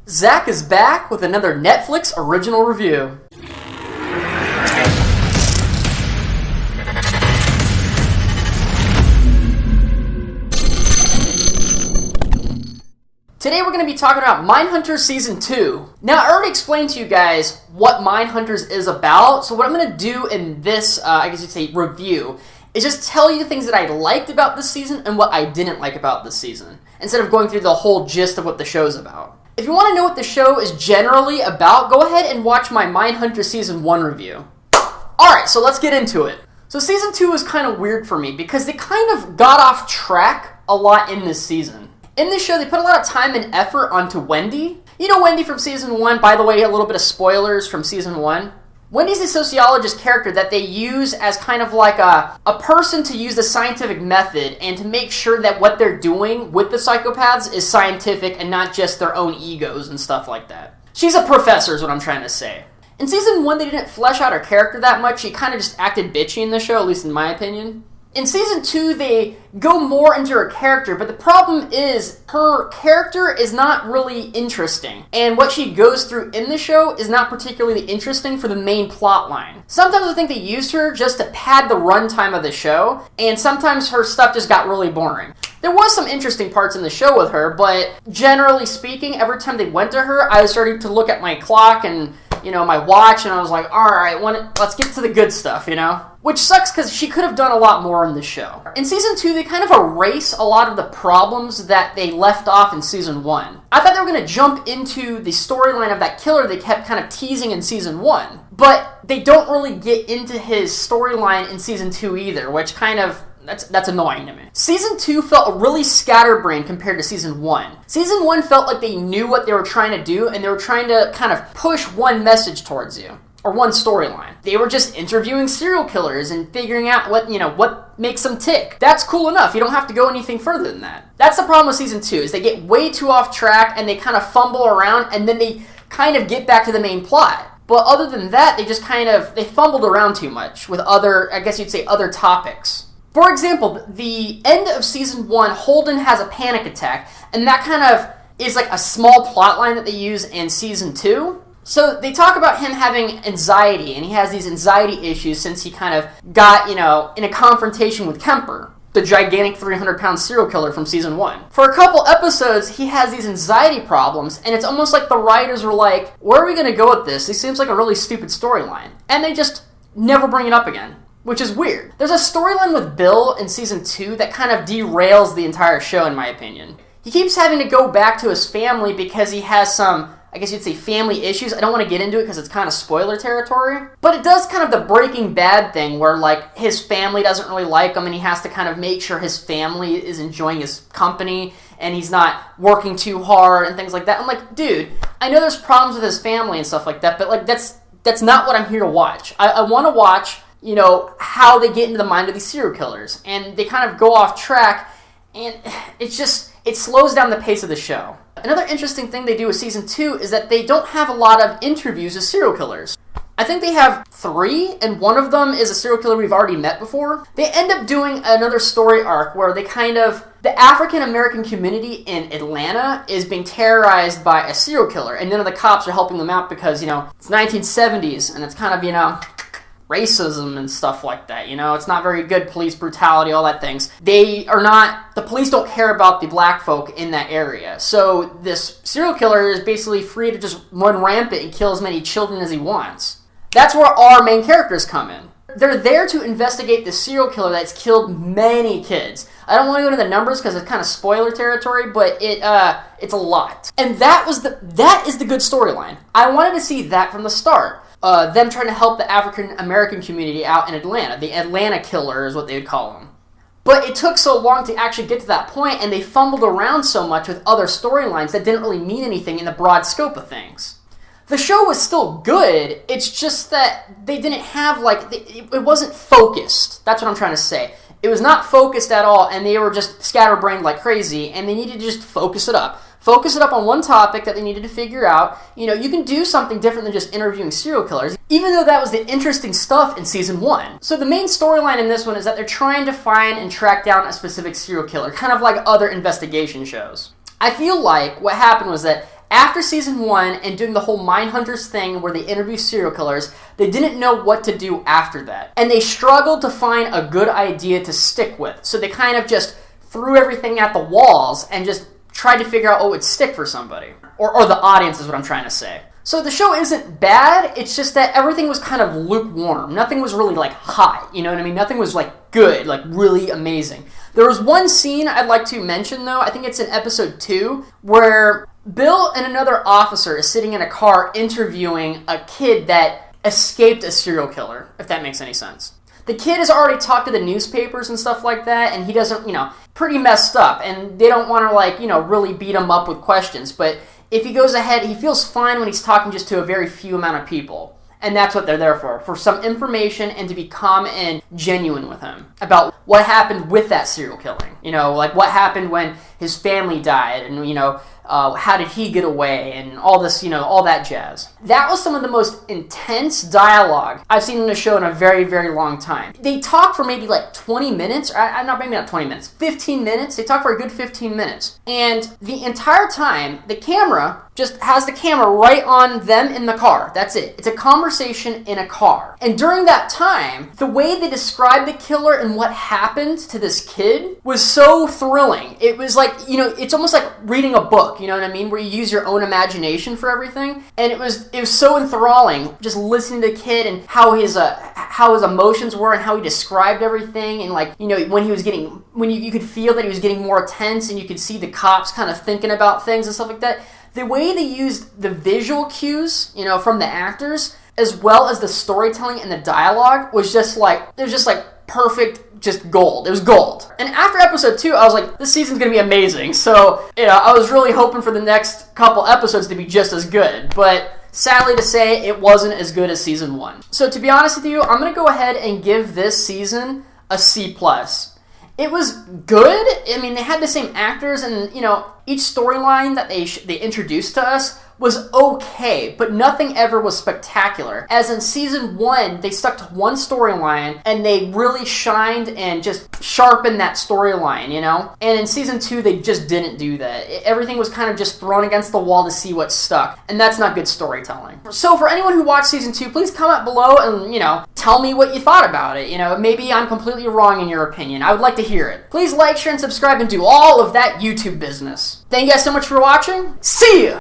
Zach is back with another Netflix original review. Today we're going to be talking about Mindhunters Season 2. Now, I already explained to you guys what Mindhunters is about, so what I'm going to do in this, I guess you'd say, review, is just tell you things that I liked about this season and what I didn't like about this season, instead of going through the whole gist of what the show's about. If you want to know what the show is generally about, go ahead and watch my Mindhunters Season 1 review. Alright, so let's get into it. So Season 2 was kind of weird for me, because they kind of got off track a lot in this season. In this show, they put a lot of time and effort onto Wendy. You know Wendy from Season 1, by the way, a little bit of spoilers from Season 1. Wendy's a sociologist character that they use as kind of like a person to use the scientific method and to make sure that what they're doing with the psychopaths is scientific and not just their own egos and stuff like that. She's a professor is what I'm trying to say. In Season 1, they didn't flesh out her character that much. She kind of just acted bitchy in the show, at least in my opinion. In Season 2, they go more into her character, but the problem is her character is not really interesting. And what she goes through in the show is not particularly interesting for the main plot line. Sometimes I think they used her just to pad the runtime of the show, and sometimes her stuff just got really boring. There was some interesting parts in the show with her, but generally speaking, every time they went to her, I was starting to look at my clock and, my watch, and I was like, alright, let's get to the good stuff, Which sucks because she could have done a lot more in the show. In Season 2, they kind of erase a lot of the problems that they left off in Season 1. I thought they were going to jump into the storyline of that killer they kept kind of teasing in Season 1. But they don't really get into his storyline in Season 2 either, which kind of... That's annoying to me. Season 2 felt really scatterbrained compared to Season 1. Season 1 felt like they knew what they were trying to do, and they were trying to kind of push one message towards you, or one storyline. They were just interviewing serial killers and figuring out what makes them tick. That's cool enough. You don't have to go anything further than that. That's the problem with Season 2, is they get way too off track, and they kind of fumble around, and then they kind of get back to the main plot. But other than that, they fumbled around too much with other topics. For example, the end of Season 1, Holden has a panic attack, and that kind of is like a small plot line that they use in Season 2. So they talk about him having anxiety, and he has these anxiety issues since he kind of got, in a confrontation with Kemper, the gigantic 300-pound serial killer from Season 1. For a couple episodes, he has these anxiety problems, and it's almost like the writers were like, where are we going to go with this? This seems like a really stupid storyline. And they just never bring it up again. Which is weird. There's a storyline with Bill in Season 2 that kind of derails the entire show, in my opinion. He keeps having to go back to his family because he has some, I guess you'd say, family issues. I don't want to get into it because it's kind of spoiler territory. But it does kind of the Breaking Bad thing where, his family doesn't really like him and he has to kind of make sure his family is enjoying his company and he's not working too hard and things like that. I'm like, dude, I know there's problems with his family and stuff like that, but, that's not what I'm here to watch. I want to watch... how they get into the mind of these serial killers. And they kind of go off track, and it slows down the pace of the show. Another interesting thing they do with Season 2 is that they don't have a lot of interviews with serial killers. I think they have 3, and one of them is a serial killer we've already met before. They end up doing another story arc where the African-American community in Atlanta is being terrorized by a serial killer, and none of the cops are helping them out because, it's 1970s, and it's kind of, racism and stuff like that, it's not very good, police brutality, all that things. The police don't care about the black folk in that area. So this serial killer is basically free to just run rampant and kill as many children as he wants. That's where our main characters come in. They're there to investigate the serial killer that's killed many kids. I don't want to go into the numbers because it's kind of spoiler territory, but it's a lot. And that is the good storyline. I wanted to see that from the start. Them trying to help the African-American community out in Atlanta. The Atlanta killer is what they would call them. But it took so long to actually get to that point, and they fumbled around so much with other storylines that didn't really mean anything in the broad scope of things. The show was still good, it's just that they didn't have, it wasn't focused. That's what I'm trying to say. It was not focused at all, and they were just scatterbrained like crazy, and they needed to just focus it up. Focus it up on one topic that they needed to figure out. You can do something different than just interviewing serial killers, even though that was the interesting stuff in Season 1. So the main storyline in this one is that they're trying to find and track down a specific serial killer, kind of like other investigation shows. I feel like what happened was that after season 1 and doing the whole Mindhunters thing where they interview serial killers, they didn't know what to do after that. And they struggled to find a good idea to stick with. So they kind of just threw everything at the walls and just tried to figure out what would stick for somebody. Or the audience is what I'm trying to say. So the show isn't bad, it's just that everything was kind of lukewarm. Nothing was really like hot, you know what I mean? Nothing was like good, like really amazing. There was one scene I'd like to mention though, I think it's in episode 2, where Bill and another officer is sitting in a car interviewing a kid that escaped a serial killer, if that makes any sense. The kid has already talked to the newspapers and stuff like that, and he doesn't, pretty messed up, and they don't want to really beat him up with questions, but if he goes ahead, he feels fine when he's talking just to a very few amount of people. And that's what they're there for some information and to be calm and genuine with him about what happened with that serial killing. Like what happened when his family died and, how did he get away and all this, all that jazz. That was some of the most intense dialogue I've seen in a show in a very, very long time. They talk for maybe like 20 minutes, maybe not 20 minutes, 15 minutes. They talk for a good 15 minutes. And the entire time, the camera just has the camera right on them in the car. That's it. It's a conversation in a car. And during that time, the way they described the killer and what happened to this kid was so thrilling. It was like, it's almost like reading a book, you know what I mean? Where you use your own imagination for everything. And it was so enthralling just listening to the kid and how his emotions were and how he described everything. And when you could feel that he was getting more tense and you could see the cops kind of thinking about things and stuff like that. The way they used the visual cues, from the actors, as well as the storytelling and the dialogue was just like perfect, just gold. It was gold. And after episode 2, I was like, this season's gonna be amazing. So, I was really hoping for the next couple episodes to be just as good. But sadly to say, it wasn't as good as season 1. So to be honest with you, I'm gonna go ahead and give this season a C+. It was good. I mean, they had the same actors, and each storyline that they introduced to us was okay, but nothing ever was spectacular. As in season 1, they stuck to one storyline, and they really shined and just sharpened that storyline, And in season 2, they just didn't do that. Everything was kind of just thrown against the wall to see what stuck, and that's not good storytelling. So for anyone who watched season 2, please comment below and, tell me what you thought about it. Maybe I'm completely wrong in your opinion. I would like to hear it. Please like, share, and subscribe, and do all of that YouTube business. Thank you guys so much for watching. See ya!